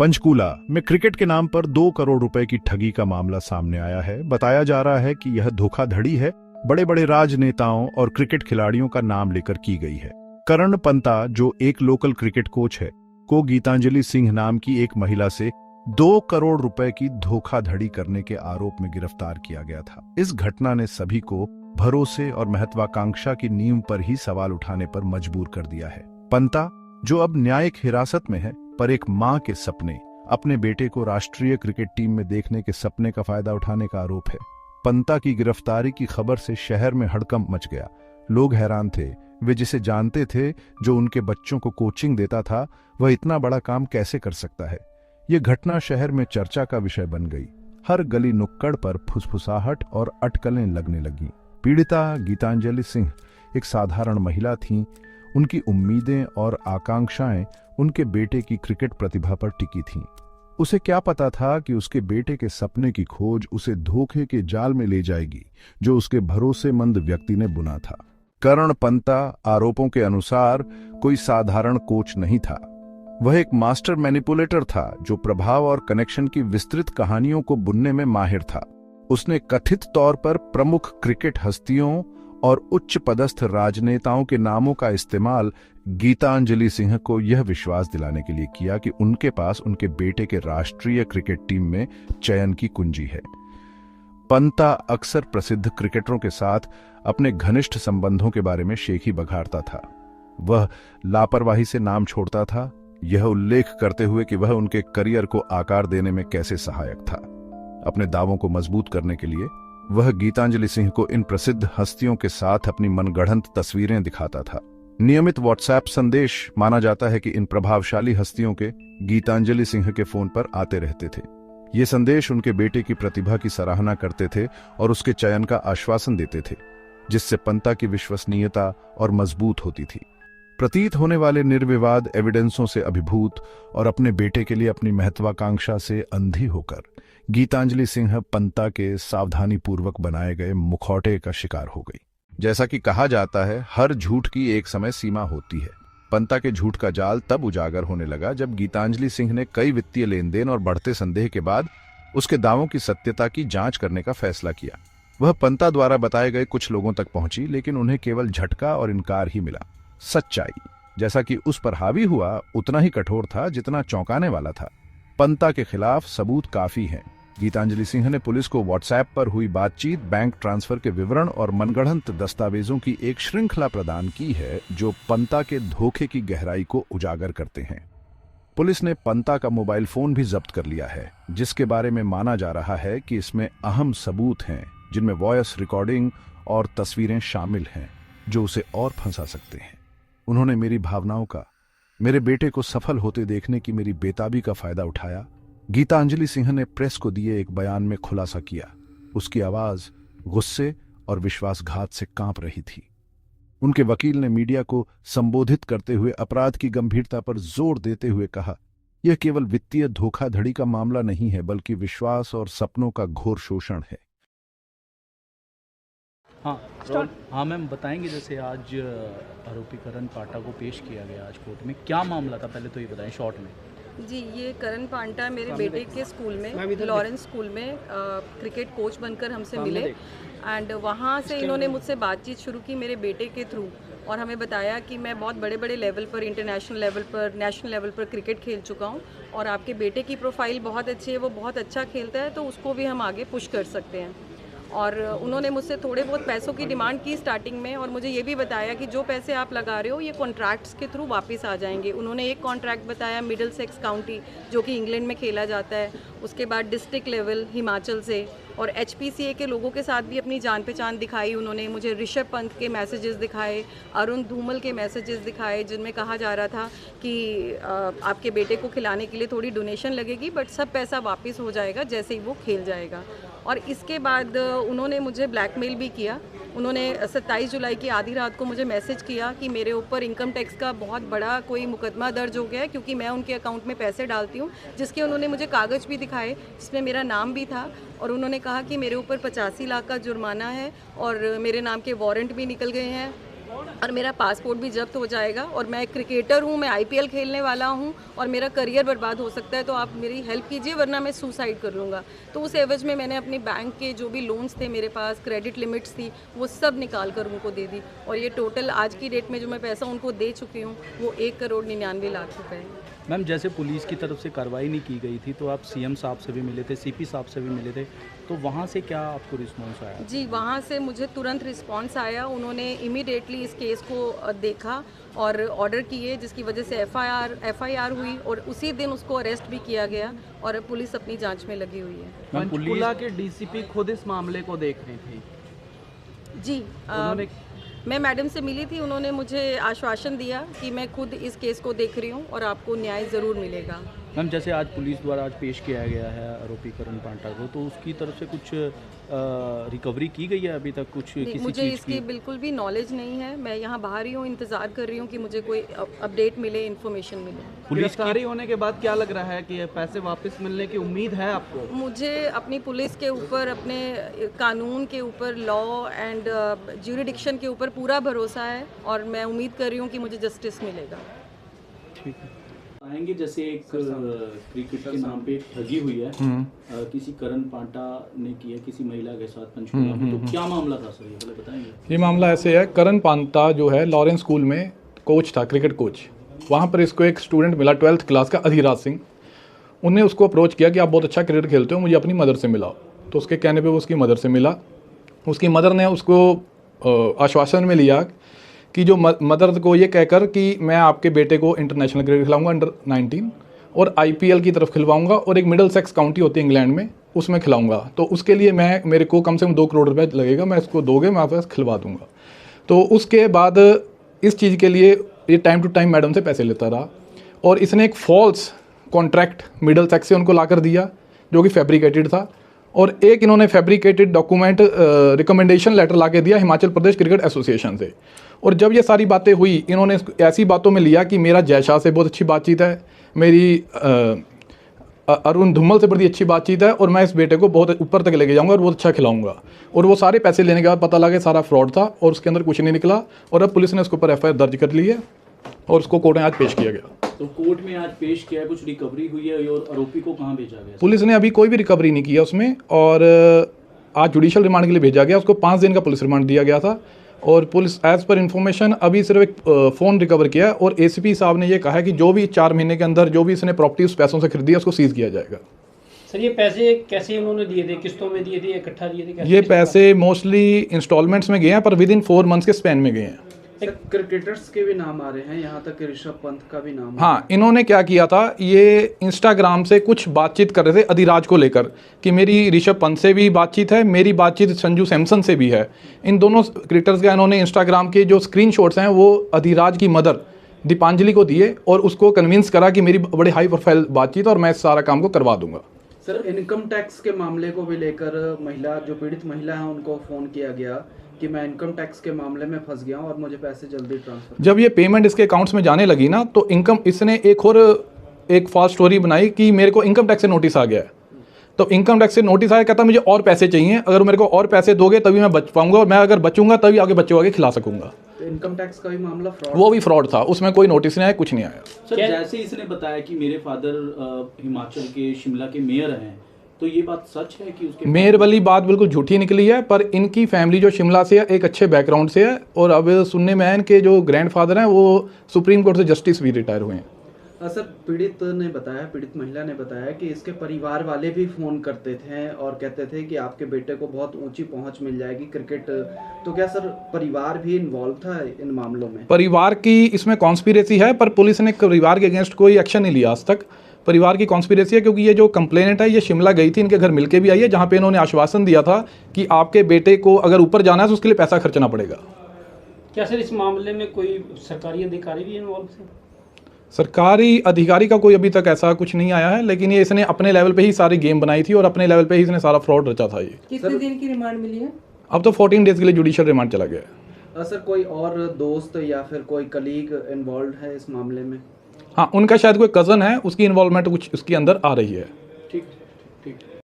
पंचकूला में क्रिकेट के नाम पर 2 करोड़ रुपए की ठगी का मामला सामने आया है। बताया जा रहा है कि यह धोखाधड़ी है, बड़े बड़े राजनेताओं और क्रिकेट खिलाड़ियों का नाम लेकर की गई है। करण पंता, जो एक लोकल क्रिकेट कोच है, को गीतांजलि सिंह नाम की एक महिला से 2 करोड़ रुपए की धोखाधड़ी करने के आरोप में गिरफ्तार किया गया था। इस घटना ने सभी को भरोसे और महत्वाकांक्षा की नींव पर ही सवाल उठाने पर मजबूर कर दिया है। पंता, जो अब न्यायिक हिरासत में है, पर एक मां के सपने, अपने बेटे को राष्ट्रीय क्रिकेट टीम में देखने के सपने का फायदा उठाने का आरोप है। पंता की गिरफ्तारी की खबर से शहर में हड़कंप मच गया। लोग हैरान थे। वे जिसे जानते थे, जो उनके बच्चों को कोचिंग देता था, वह इतना बड़ा काम कैसे कर सकता है। ये घटना शहर में चर्चा का विषय बन गई। हर गली नुक्कड़ पर फुसफुसाहट और अटकलें लगने लगीं। पीड़िता गीतांजलि सिंह एक साधारण महिला थीं। उनकी उम्मीदें और आकांक्षाएं उनके बेटे की क्रिकेट प्रतिभा पर टिकी थीं। उसे क्या पता था कि उसके बेटे के सपने की खोज उसे धोखे के जाल में ले जाएगी, जो उसके भरोसेमंद व्यक्ति ने बुना था। करण पंता, आरोपों के अनुसार, कोई साधारण कोच नहीं था। वह एक मास्टर मैनिपुलेटर था, जो प्रभाव और कनेक्शन की विस्तृत कहानियों को बुनने में माहिर था। उसने कथित तौर पर प्रमुख क्रिकेट हस्तियों और उच्च पदस्थ राजनेताओं के नामों का इस्तेमाल गीतांजलि सिंह को यह विश्वास दिलाने के लिए किया कि उनके पास उनके बेटे के राष्ट्रीय क्रिकेट टीम में चयन की कुंजी है। पंता अक्सर प्रसिद्ध क्रिकेटरों के साथ अपने घनिष्ठ संबंधों के बारे में शेखी बघाड़ता था। वह लापरवाही से नाम छोड़ता था, यह उल्लेख करते हुए कि वह उनके करियर को आकार देने में कैसे सहायक था। अपने दावों को मजबूत करने के लिए वह गीतांजलि सिंह को इन प्रसिद्ध हस्तियों के साथ अपनी मनगढ़ंत तस्वीरें दिखाता था। नियमित व्हाट्सएप संदेश माना जाता है कि इन प्रभावशाली हस्तियों के गीतांजलि सिंह के फोन पर आते रहते थे। ये संदेश उनके बेटे की प्रतिभा की सराहना करते थे और उसके चयन का आश्वासन देते थे, जिससे पंता की विश्वसनीयता और मजबूत होती थी। प्रतीत होने वाले निर्विवाद एविडेंसों से अभिभूत और अपने बेटे के लिए अपनी महत्वाकांक्षा से अंधी होकर गीतांजलि सिंह पंता के सावधानीपूर्वक बनाए गए मुखौटे का शिकार हो गई। जैसा कि कहा जाता है, हर झूठ की एक समय सीमा होती है। पंता के झूठ का जाल तब उजागर होने लगा जब गीतांजलि सिंह ने कई वित्तीय लेन देन और बढ़ते संदेह के बाद उसके दावों की सत्यता की जांच करने का फैसला किया। वह पंता द्वारा बताए गए कुछ लोगों तक पहुंची, लेकिन उन्हें केवल झटका और इनकार ही मिला। सच्चाई, जैसा कि उस पर हावी हुआ, उतना ही कठोर था जितना चौंकाने वाला था। पंता के खिलाफ सबूत काफी हैं। गीतांजलि सिंह ने पुलिस को व्हाट्सएप पर हुई बातचीत, बैंक ट्रांसफर के विवरण और मनगढ़ंत दस्तावेजों की एक श्रृंखला प्रदान की है, जो पंता के धोखे की गहराई को उजागर करते हैं। पुलिस ने पंता का मोबाइल फोन भी जब्त कर लिया है, जिसके बारे में माना जा रहा है कि इसमें अहम सबूत हैं, जिनमें वॉयस रिकॉर्डिंग और तस्वीरें शामिल हैं, जो उसे और फंसा सकते हैं। उन्होंने मेरी भावनाओं का, मेरे बेटे को सफल होते देखने की मेरी बेताबी का फायदा उठाया। गीतांजलि सिंह ने प्रेस को दिए एक बयान में खुलासा किया। उसकी आवाज गुस्से और विश्वासघात से कांप रही थी। उनके वकील ने मीडिया को संबोधित करते हुए अपराध की गंभीरता पर जोर देते हुए कहा, यह केवल वित्तीय धोखाधड़ी का मामला नहीं है, बल्कि विश्वास और सपनों का घोर शोषण है। हाँ मैम, बताएंगे जैसे आज आरोपी करण पांटा को पेश किया गया आज कोर्ट में, क्या मामला था, पहले तो ये बताएं शॉर्ट में। जी, ये करण पांटा मेरे बेटे के स्कूल में, लॉरेंस स्कूल में क्रिकेट कोच बनकर हमसे मिले एंड वहाँ से इन्होंने मुझसे बातचीत शुरू की मेरे बेटे के थ्रू, और हमें बताया कि मैं बहुत बड़े बड़े लेवल पर, इंटरनेशनल लेवल पर, नेशनल लेवल पर क्रिकेट खेल चुका हूँ और आपके बेटे की प्रोफाइल बहुत अच्छी है, वो बहुत अच्छा खेलता है, तो उसको भी हम आगे पुश कर सकते हैं। और उन्होंने मुझसे थोड़े बहुत पैसों की डिमांड की स्टार्टिंग में, और मुझे ये भी बताया कि जो पैसे आप लगा रहे हो ये कॉन्ट्रैक्ट्स के थ्रू वापस आ जाएंगे। उन्होंने एक कॉन्ट्रैक्ट बताया मिडिलसेक्स काउंटी, जो कि इंग्लैंड में खेला जाता है, उसके बाद डिस्ट्रिक्ट लेवल हिमाचल से, और HPCA के लोगों के साथ भी अपनी जान पहचान दिखाई। उन्होंने मुझे ऋषभ पंत के मैसेजेस दिखाए, अरुण धूमल के मैसेजेस दिखाए, जिनमें कहा जा रहा था कि आपके बेटे को खिलाने के लिए थोड़ी डोनेशन लगेगी, बट सब पैसा वापस हो जाएगा जैसे ही वो खेल जाएगा। और इसके बाद उन्होंने मुझे ब्लैकमेल भी किया। उन्होंने 27 जुलाई की आधी रात को मुझे मैसेज किया कि मेरे ऊपर इनकम टैक्स का बहुत बड़ा कोई मुकदमा दर्ज हो गया है, क्योंकि मैं उनके अकाउंट में पैसे डालती हूँ, जिसके उन्होंने मुझे कागज़ भी दिखाए जिसमें मेरा नाम भी था, और उन्होंने कहा कि मेरे ऊपर 85 लाख का जुर्माना है और मेरे नाम के वारंट भी निकल गए हैं और मेरा पासपोर्ट भी जब्त हो जाएगा, और मैं एक क्रिकेटर हूँ, मैं आईपीएल खेलने वाला हूँ और मेरा करियर बर्बाद हो सकता है, तो आप मेरी हेल्प कीजिए वरना मैं सुसाइड कर लूँगा। तो उस एवज में मैंने अपने बैंक के जो भी लोन्स थे मेरे पास, क्रेडिट लिमिट्स थी, वो सब निकाल कर उनको दे दी, और ये टोटल आज की डेट में जो मैं पैसा उनको दे चुकी हूँ वो 1,99,00,000 रुपये है। मैम जैसे पुलिस की तरफ से कार्रवाई नहीं की गई थी, तो आप सीएम साहब से भी मिले थे, सीपी साहब से भी मिले थे, तो वहाँ से क्या आपको रिस्पॉन्स आया? जी, वहाँ से मुझे तुरंत रिस्पांस आया, उन्होंने इमीडिएटली इस केस को देखा और ऑर्डर किए, जिसकी वजह से एफआईआर हुई और उसी दिन उसको अरेस्ट भी किया गया और पुलिस अपनी जांच में लगी हुई है। पंचकुला के डीसीपी खुद इस मामले को देख रही थी। जी, मैं मैडम से मिली थी, उन्होंने मुझे आश्वासन दिया कि मैं खुद इस केस को देख रही हूँ और आपको न्याय ज़रूर मिलेगा। मैम जैसे आज पुलिस द्वारा आज पेश किया गया है आरोपी करण पांटा को, तो उसकी तरफ से कुछ रिकवरी की गई है अभी तक कुछ नहीं, किसी मुझे चीज़ इसकी की? बिल्कुल भी नॉलेज नहीं है, मैं यहाँ बाहर ही हूँ, इंतज़ार कर रही हूँ कि मुझे कोई अपडेट मिले, इन्फॉर्मेशन मिले। पुलिस की गिरफ्तारी होने के बाद क्या लग रहा है कि ये पैसे वापस मिलने की उम्मीद है आपको? मुझे अपनी पुलिस के ऊपर, अपने कानून के ऊपर, लॉ एंड ज्यूरिडिक्शन के ऊपर पूरा भरोसा है और मैं उम्मीद कर रही हूँ कि मुझे जस्टिस मिलेगा। ठीक है। आएंगे जैसे एक क्रिकेट के नाम पे ठगी हुई है, किसी करण पांटा ने की है किसी महिला के साथ पंचकुला में, तो क्या मामला था सर, ये पहले बताएंगे? ये मामला ऐसे है, करण पांता जो है लॉरेंस स्कूल में कोच था, क्रिकेट कोच। वहाँ पर इसको एक स्टूडेंट मिला 12th क्लास का, अधिराज सिंह। उनने उसको अप्रोच किया कि आप बहुत अच्छा क्रिकेट खेलते हो, मुझे अपनी मदर से मिलाओ। तो उसके कहने पे वो उसकी मदर से मिला। उसकी मदर ने उसको आश्वासन में लिया कि जो मदर को ये कहकर कि मैं आपके बेटे को इंटरनेशनल क्रिकेट खिलाऊंगा अंडर 19 और आईपीएल की तरफ खिलवाऊंगा और एक मिडिल सेक्स काउंटी होती है इंग्लैंड में, उसमें खिलाऊंगा। तो उसके लिए मेरे को कम से कम 2 करोड़ रुपए लगेगा, मैं इसको दोगे मैं आपके खिलवा दूंगा। तो उसके बाद इस चीज़ के लिए ये टाइम टू टाइम मैडम से पैसे लेता रहा और इसने एक फॉल्स कॉन्ट्रैक्ट मिडिल सेक्स से उनको ला कर दिया जो कि फैब्रिकेटेड था, और एक इन्होंने फैब्रिकेटेड डॉक्यूमेंट रिकमेंडेशन लेटर ला के दिया हिमाचल प्रदेश क्रिकेट एसोसिएशन से। और जब ये सारी बातें हुई, इन्होंने ऐसी बातों में लिया कि मेरा जय शाह से बहुत अच्छी बातचीत है, मेरी अरुण धूमल से बड़ी अच्छी बातचीत है और मैं इस बेटे को बहुत ऊपर तक लेके जाऊंगा और बहुत अच्छा खिलाऊंगा। और वो सारे पैसे लेने के बाद पता लगा सारा फ्रॉड था और उसके अंदर कुछ नहीं निकला, और अब पुलिस ने उसके ऊपर एफआईआर दर्ज कर ली है और उसको कोर्ट में आज पेश किया गया। तो कोर्ट में आज पेश किया, कुछ रिकवरी हुई है और आरोपी को कहाँ भेजा गया? पुलिस ने अभी कोई भी रिकवरी नहीं किया उसमें, और आज जुडिशियल रिमांड के लिए भेजा गया। उसको 5 दिन का पुलिस रिमांड दिया गया था और पुलिस एज पर इन्फॉर्मेशन अभी सिर्फ एक फ़ोन रिकवर किया है, और एसीपी साहब ने ये कहा है कि जो भी 4 महीने के अंदर जो भी इसने प्रॉपर्टी उस पैसों से खरीदी है उसको सीज किया जाएगा। सर ये पैसे कैसे उन्होंने दिए थे, किस्तों में दिए थे, इकट्ठा दिए थे, कैसे? ये पैसे मोस्टली इंस्टॉलमेंट्स में गए हैं, पर विद इन 4 मंथ्स के स्पैन में गए हैं। क्रिकेटर्स के भी नाम आ रहे हैं, यहाँ तक कि ऋषभ पंत का भी नाम। हाँ, इन्होंने क्या किया था, ये इंस्टाग्राम से कुछ बातचीत कर रहे थे अधिराज को लेकर कि मेरी ऋषभ पंत से भी बातचीत है, मेरी बातचीत संजू सैमसन से भी है। इन दोनों क्रिकेटर्स का इन्होंने इंस्टाग्राम के जो स्क्रीनशॉट्स हैं वो अधिराज की मदर दीपांजलि को दिए और उसको कन्विंस करा कि मेरी बड़ी हाई प्रोफाइल बातचीत और मैं इस सारा काम को करवा दूंगा। सर इनकम टैक्स के मामले को भी लेकर महिला जो पीड़ित महिला है उनको फ़ोन किया गया कि मैं इनकम टैक्स के मामले में फंस गया हूँ और मुझे पैसे जल्दी ट्रांसफर। जब ये पेमेंट इसके अकाउंट्स में जाने लगी ना, तो इसने एक फॉल्स स्टोरी बनाई कि मेरे को इनकम टैक्स से नोटिस आ गया है। तो इनकम टैक्स से नोटिस आया, कहता मुझे और पैसे चाहिए, अगर मेरे को और पैसे दोगे तभी मैं बच पाऊंगा और मैं अगर बचूंगा तभी आगे बच्चों को आगे खिला सकूंगा। तो इनकम टैक्स का भी मामला फ्रॉड, वो भी फ्रॉड था, उसमें कोई नोटिस नहीं आया, कुछ नहीं आया। सर जैसे इसने बताया कि मेरे फादर हिमाचल के शिमला के मेयर हैं, तो ये बात सच है कि उसके मेयर वाली बात बिल्कुल झूठी निकली है, पर इनकी फैमिली जो शिमला से है एक अच्छे बैकग्राउंड से है, और अब सुनने में है इनके जो ग्रैंडफादर हैं वो सुप्रीम कोर्ट से जस्टिस भी रिटायर हुए हैं। सर पीड़ित महिला ने बताया कि इसके परिवार वाले भी फ़ोन करते थे और कहते थे कि आपके बेटे को बहुत ऊंची पहुंच मिल जाएगी क्रिकेट, तो क्या सर परिवार भी इन्वॉल्व था इन मामलों में? परिवार की इसमें कॉन्स्पिरेसी है, पर पुलिस ने परिवार के अगेंस्ट कोई एक्शन नहीं लिया आज तक। परिवार की कॉन्स्पिरेसी है क्योंकि ये जो कंप्लेनेंट है ये शिमला गई थी, इनके घर मिलके भी आई है, जहाँ पे इन्होंने आश्वासन दिया था कि आपके बेटे को अगर ऊपर जाना है तो उसके लिए पैसा खर्चना पड़ेगा। क्या सर इस मामले में कोई सरकारी अधिकारी भी इन्वॉल्व थे? सरकारी अधिकारी का कोई अभी तक ऐसा कुछ नहीं आया है, लेकिन ये इसने अपने लेवल पे ही सारी गेम बनाई थी और अपने लेवल पे ही इसने सारा फ्रॉड रचा था। ये कितने दिन की रिमांड मिली है? अब तो 14 डेज के लिए जुडिशियल रिमांड चला गया है। सर कोई और दोस्त या फिर कोई कलीग इन्वॉल्व है इस मामले में? हाँ, उनका शायद कोई कज़न है, उसकी इन्वॉल्वमेंट कुछ उसके अंदर आ रही है। ठीक ठीक।